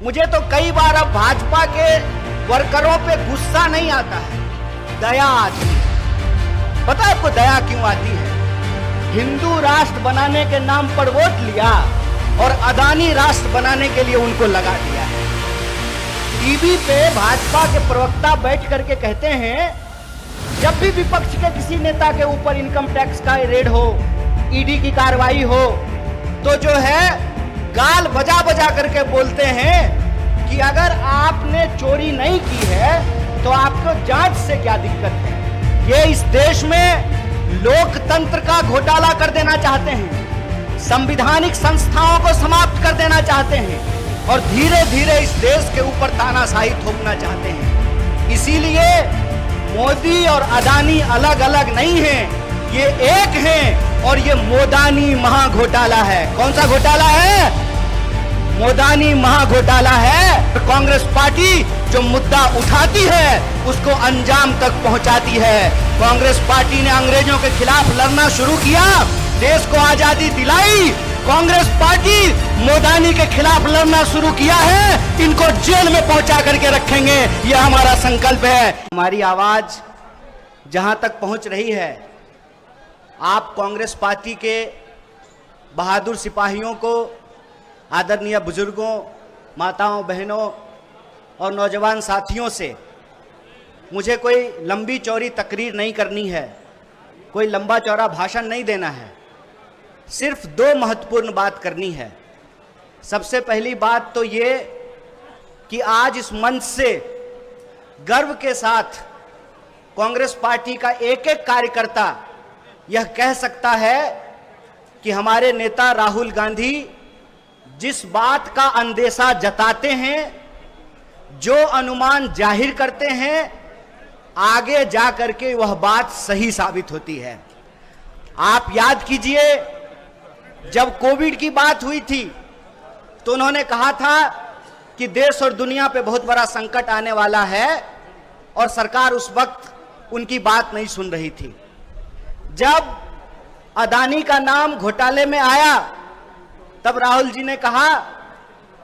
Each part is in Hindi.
मुझे तो कई बार अब भाजपा के वर्करों पे गुस्सा नहीं आता है, दया आती है। पता है आपको दया क्यों आती है? हिंदू राष्ट्र बनाने के नाम पर वोट लिया और अदानी राष्ट्र बनाने के लिए उनको लगा दिया है। टीवी पे भाजपा के प्रवक्ता बैठ करके कहते हैं, जब भी विपक्ष के किसी नेता के ऊपर इनकम टैक्स का रेड हो, ईडी की कार्रवाई हो, तो जो है गाल बजा बजा करके बोलते हैं कि अगर आपने चोरी नहीं की है तो आपको जांच से क्या दिक्कत है। ये इस देश में लोकतंत्र का घोटाला कर देना चाहते हैं, संवैधानिक संस्थाओं को समाप्त कर देना चाहते हैं और धीरे धीरे इस देश के ऊपर तानाशाही थोपना चाहते हैं। इसीलिए मोदी और अदानी अलग अलग नहीं हैं, ये एक हैं और ये मोदानी महाघोटाला है। कौन सा घोटाला है? मोदानी महाघोटाला है। कांग्रेस पार्टी जो मुद्दा उठाती है उसको अंजाम तक पहुंचाती है। कांग्रेस पार्टी ने अंग्रेजों के खिलाफ लड़ना शुरू किया, देश को आजादी दिलाई। कांग्रेस पार्टी मोदानी के खिलाफ लड़ना शुरू किया है, इनको जेल में पहुंचा करके रखेंगे, यह हमारा संकल्प है। हमारी आवाज जहां तक पहुंच रही है, आप कांग्रेस पार्टी के बहादुर सिपाहियों को, आदरणीय बुजुर्गों, माताओं, बहनों और नौजवान साथियों से मुझे कोई लंबी चौड़ी तकरीर नहीं करनी है, कोई लंबा चौड़ा भाषण नहीं देना है, सिर्फ दो महत्वपूर्ण बात करनी है। सबसे पहली बात तो ये कि आज इस मंच से गर्व के साथ कांग्रेस पार्टी का एक एक कार्यकर्ता यह कह सकता है कि हमारे नेता राहुल गांधी जिस बात का अंदेशा जताते हैं, जो अनुमान जाहिर करते हैं, आगे जा करके वह बात सही साबित होती है। आप याद कीजिए, जब कोविड की बात हुई थी तो उन्होंने कहा था कि देश और दुनिया पे बहुत बड़ा संकट आने वाला है और सरकार उस वक्त उनकी बात नहीं सुन रही थी। जब अदानी का नाम घोटाले में आया तब राहुल जी ने कहा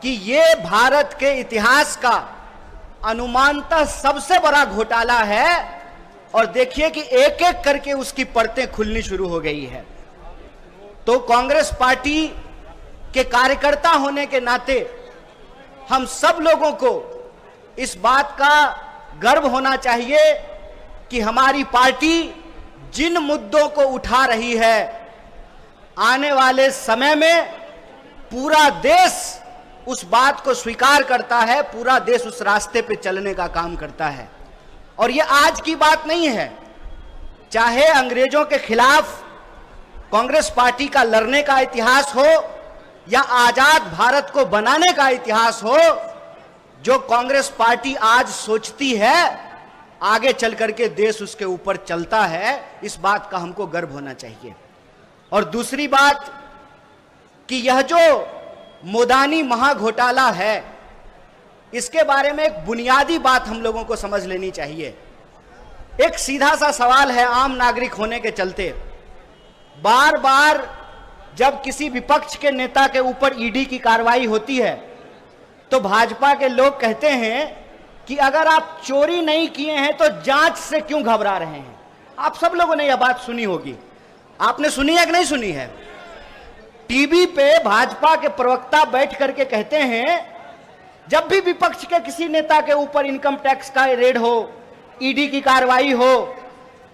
कि ये भारत के इतिहास का अनुमानतः सबसे बड़ा घोटाला है और देखिए कि एक एक करके उसकी परतें खुलनी शुरू हो गई है। तो कांग्रेस पार्टी के कार्यकर्ता होने के नाते हम सब लोगों को इस बात का गर्व होना चाहिए कि हमारी पार्टी जिन मुद्दों को उठा रही है, आने वाले समय में पूरा देश उस बात को स्वीकार करता है, पूरा देश उस रास्ते पे चलने का काम करता है। और ये आज की बात नहीं है, चाहे अंग्रेजों के खिलाफ कांग्रेस पार्टी का लड़ने का इतिहास हो या आजाद भारत को बनाने का इतिहास हो, जो कांग्रेस पार्टी आज सोचती है आगे चल करके देश उसके ऊपर चलता है, इस बात का हमको गर्व होना चाहिए। और दूसरी बात कि यह जो मोदानी महाघोटाला है, इसके बारे में एक बुनियादी बात हम लोगों को समझ लेनी चाहिए। एक सीधा सा सवाल है, आम नागरिक होने के चलते बार बार जब किसी विपक्ष के नेता के ऊपर ईडी की कार्रवाई होती है तो भाजपा के लोग कहते हैं कि अगर आप चोरी नहीं किए हैं तो जांच से क्यों घबरा रहे हैं। आप सब लोगों ने यह बात सुनी होगी, आपने सुनी है कि नहीं सुनी है? टीवी पे भाजपा के प्रवक्ता बैठ करके कहते हैं, जब भी विपक्ष के किसी नेता के ऊपर इनकम टैक्स का रेड हो, ईडी की कार्रवाई हो,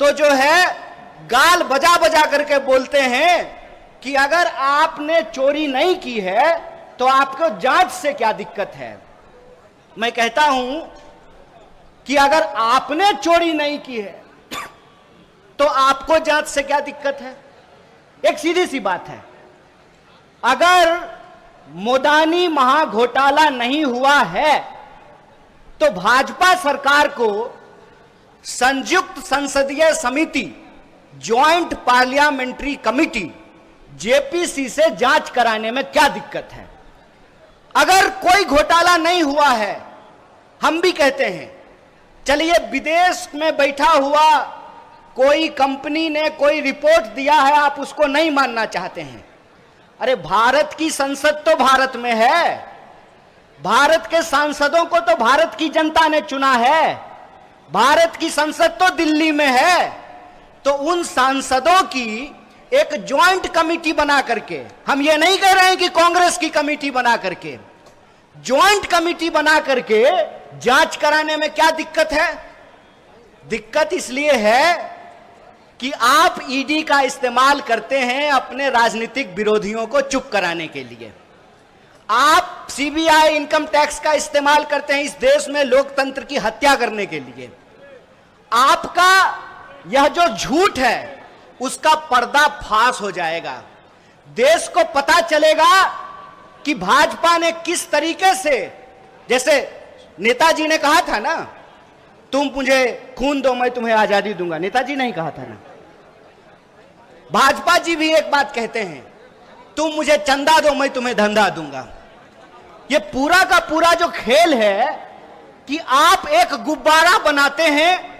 तो जो है गाल बजा बजा करके बोलते हैं कि अगर आपने चोरी नहीं की है तो आपको जांच से क्या दिक्कत है। मैं कहता हूं कि अगर आपने चोरी नहीं की है तो आपको जांच से क्या दिक्कत है? एक सीधी सी बात है, अगर मोदानी महाघोटाला नहीं हुआ है तो भाजपा सरकार को संयुक्त संसदीय समिति, ज्वाइंट पार्लियामेंट्री कमिटी, जेपीसी से जांच कराने में क्या दिक्कत है? अगर कोई घोटाला नहीं हुआ है, हम भी कहते हैं, चलिए विदेश में बैठा हुआ कोई कंपनी ने कोई रिपोर्ट दिया है, आप उसको नहीं मानना चाहते हैं। अरे भारत की संसद तो भारत में है, भारत के सांसदों को तो भारत की जनता ने चुना है, भारत की संसद तो दिल्ली में है। तो उन सांसदों की एक ज्वाइंट कमेटी बना करके, हम ये नहीं कह रहे हैं कि कांग्रेस की कमेटी बना करके, ज्वाइंट कमेटी बना करके जांच कराने में क्या दिक्कत है? दिक्कत इसलिए है कि आप ईडी का इस्तेमाल करते हैं अपने राजनीतिक विरोधियों को चुप कराने के लिए। आप सीबीआई, इनकम टैक्स का इस्तेमाल करते हैं इस देश में लोकतंत्र की हत्या करने के लिए। आपका यह जो झूठ है उसका पर्दाफाश हो जाएगा। देश को पता चलेगा कि भाजपा ने किस तरीके से, जैसे नेताजी ने कहा था ना, तुम मुझे खून दो मैं तुम्हें आजादी दूंगा, नेताजी नहीं कहा था ना। भाजपा जी भी एक बात कहते हैं, तुम मुझे चंदा दो मैं तुम्हें धंधा दूंगा। ये पूरा का पूरा जो खेल है कि आप एक गुब्बारा बनाते हैं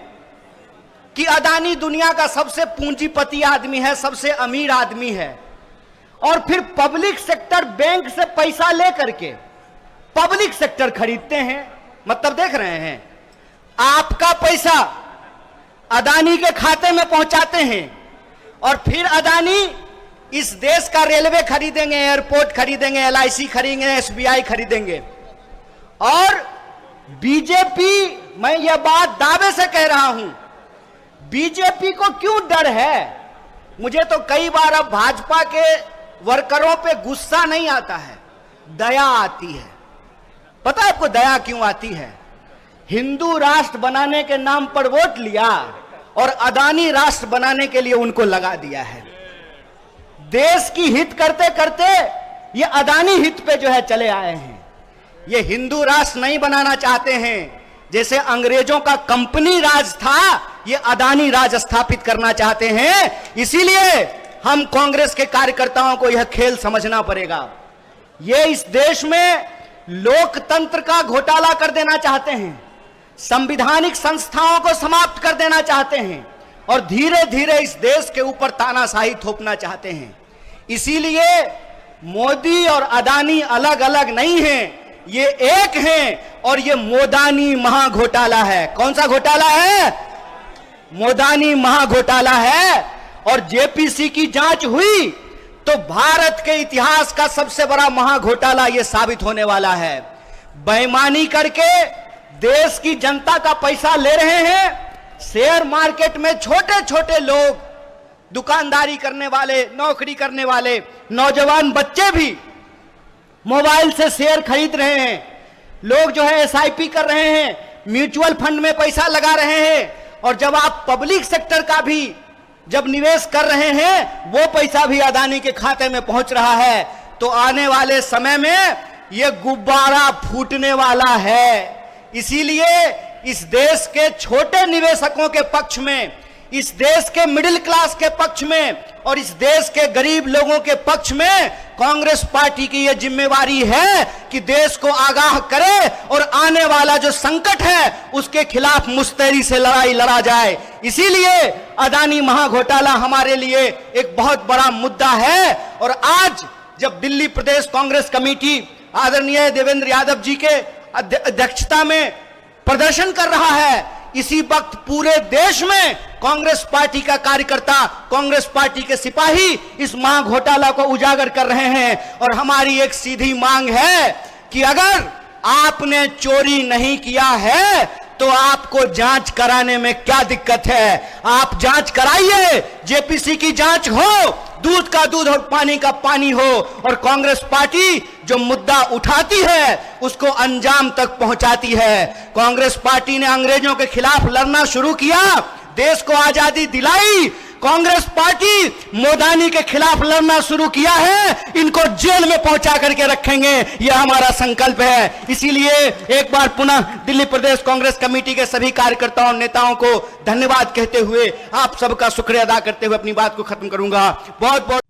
कि अदानी दुनिया का सबसे पूंजीपति आदमी है, सबसे अमीर आदमी है, और फिर पब्लिक सेक्टर बैंक से पैसा लेकर के पब्लिक सेक्टर खरीदते हैं। मतलब देख रहे हैं, आपका पैसा अदानी के खाते में पहुंचाते हैं और फिर अदानी इस देश का रेलवे खरीदेंगे, एयरपोर्ट खरीदेंगे, एलआईसी खरीदेंगे, एसबीआई खरीदेंगे। और बीजेपी, मैं यह बात दावे से कह रहा हूं, बीजेपी को क्यों डर है? मुझे तो कई बार अब भाजपा के वर्करों पे गुस्सा नहीं आता है, दया आती है। पता है आपको दया क्यों आती है? हिंदू राष्ट्र बनाने के नाम पर वोट लिया और अदानी राष्ट्र बनाने के लिए उनको लगा दिया है। देश की हित करते करते ये अदानी हित पे जो है चले आए हैं। ये हिंदू राष्ट्र नहीं बनाना चाहते हैं। जैसे अंग्रेजों का कंपनी राज था, ये अदानी राज स्थापित करना चाहते हैं। इसीलिए हम कांग्रेस के कार्यकर्ताओं को यह खेल समझना पड़ेगा। ये इस देश में लोकतंत्र का घोटाला कर देना चाहते हैं, संवैधानिक संस्थाओं को समाप्त कर देना चाहते हैं और धीरे धीरे इस देश के ऊपर तानाशाही थोपना चाहते हैं। इसीलिए मोदी और अदानी अलग अलग नहीं हैं, ये एक हैं और ये मोदानी महाघोटाला है। कौन सा घोटाला है? मोदानी महाघोटाला है। और जेपीसी की जांच हुई तो भारत के इतिहास का सबसे बड़ा महाघोटाला ये साबित होने वाला है। बेईमानी करके देश की जनता का पैसा ले रहे हैं। शेयर मार्केट में छोटे छोटे लोग, दुकानदारी करने वाले, नौकरी करने वाले नौजवान बच्चे भी मोबाइल से शेयर खरीद रहे हैं। लोग जो है एसआईपी कर रहे हैं, म्यूचुअल फंड में पैसा लगा रहे हैं। और जब आप पब्लिक सेक्टर का भी जब निवेश कर रहे हैं, वो पैसा भी अदानी के खाते में पहुंच रहा है। तो आने वाले समय में ये गुब्बारा फूटने वाला है। इसीलिए इस देश के छोटे निवेशकों के पक्ष में, इस देश के मिडिल क्लास के पक्ष में और इस देश के गरीब लोगों के पक्ष में कांग्रेस पार्टी की यह जिम्मेवारी है कि देश को आगाह करे और आने वाला जो संकट है उसके खिलाफ मुस्तैदी से लड़ाई लड़ा जाए। इसीलिए अदानी महाघोटाला हमारे लिए एक बहुत बड़ा मुद्दा है। और आज जब दिल्ली प्रदेश कांग्रेस कमेटी आदरणीय देवेंद्र यादव जी के अध्यक्षता में प्रदर्शन कर रहा है, इसी वक्त पूरे देश में कांग्रेस पार्टी का कार्यकर्ता, कांग्रेस पार्टी के सिपाही इस महाघोटाला को उजागर कर रहे हैं। और हमारी एक सीधी मांग है कि अगर आपने चोरी नहीं किया है तो आपको जांच कराने में क्या दिक्कत है? आप जांच कराइए, जेपीसी की जांच हो, दूध का दूध और पानी का पानी हो। और कांग्रेस पार्टी जो मुद्दा उठाती है उसको अंजाम तक पहुंचाती है। कांग्रेस पार्टी ने अंग्रेजों के खिलाफ लड़ना शुरू किया, देश को आजादी दिलाई। कांग्रेस पार्टी मोदानी के खिलाफ लड़ना शुरू किया है, इनको जेल में पहुंचा करके रखेंगे, यह हमारा संकल्प है। इसीलिए एक बार पुनः दिल्ली प्रदेश कांग्रेस कमेटी के सभी कार्यकर्ताओं और नेताओं को धन्यवाद कहते हुए, आप सबका शुक्रिया अदा करते हुए अपनी बात को खत्म करूंगा। बहुत बहुत